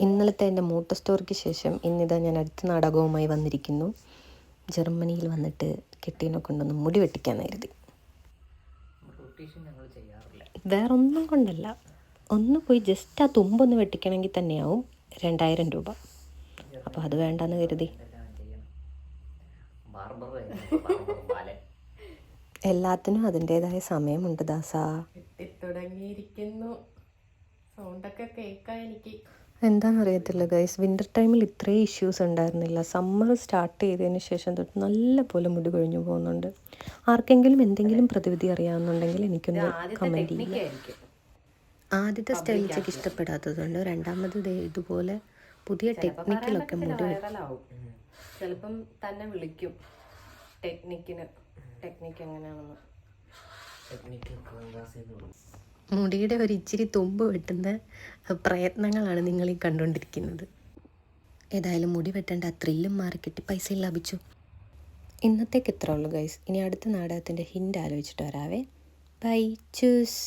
ഇന്നലത്തെ എൻ്റെ മൂട്ട സ്റ്റോറിക്ക് ശേഷം ഇന്നിതാ ഞാൻ അടുത്ത നാടകവുമായി വന്നിരിക്കുന്നു. ജർമ്മനിയിൽ വന്നിട്ട് കെട്ടീനെ കൊണ്ടൊന്ന് മുടി വെട്ടിക്കാൻ കരുതി. വേറൊന്നും കൊണ്ടല്ല, ഒന്ന് പോയി ജസ്റ്റ് ആ തുമ്പൊന്ന് വെട്ടിക്കണമെങ്കിൽ തന്നെയാവും 2000 രൂപ. അപ്പോൾ അത് വേണ്ടെന്ന് കരുതി. എല്ലാത്തിനും അതിൻ്റെതായ സമയമുണ്ട് ദാസാ. തുടങ്ങിയിരിക്കുന്നു. സൗണ്ടൊക്കെ കേൾക്കാൻ എനിക്ക് എന്താണെന്നറിയത്തില്ല ഗൈസ്, വിൻ്റർ ടൈമിൽ ഇത്രയും ഇഷ്യൂസ് ഉണ്ടായിരുന്നില്ല. സമ്മർ സ്റ്റാർട്ട് ചെയ്തതിന് ശേഷം തൊട്ട് നല്ല പോലെ മുടി കൊഴിഞ്ഞു പോകുന്നുണ്ട്. ആർക്കെങ്കിലും എന്തെങ്കിലും പ്രതിവിധി അറിയാവുന്നുണ്ടെങ്കിൽ എനിക്കൊന്ന് കമൻറ്റ് ചെയ്യുക. ആദ്യത്തെ സ്റ്റൈൽ ചെക്ക് ഇഷ്ടപ്പെടാത്തതുകൊണ്ട് രണ്ടാമത് ഇതുപോലെ പുതിയ ടെക്നിക്കിലൊക്കെ മുടി വൈറലാവും. ചിലപ്പം തന്നെ വിളിക്കും ടെക്നിക്ക് എങ്ങനെയാണെന്ന്. മുടിയുടെ ഒരു ഇച്ചിരി തുമ്പ് വെട്ടുന്ന പ്രയത്നങ്ങളാണ് നിങ്ങൾ ഈ കണ്ടുകൊണ്ടിരിക്കുന്നത്. ഏതായാലും മുടി വെട്ടേണ്ട ത്രില്ലും മാറിക്കിട്ടി, പൈസയും ലാഭിച്ചു. ഇന്നത്തേക്ക് ഇത്ര ഉള്ളൂ ഗൈസ്. ഇനി അടുത്ത നാടകത്തിൻ്റെ ഹിൻ്റ് ആലോചിച്ചിട്ട് വരാവേ. By, choose.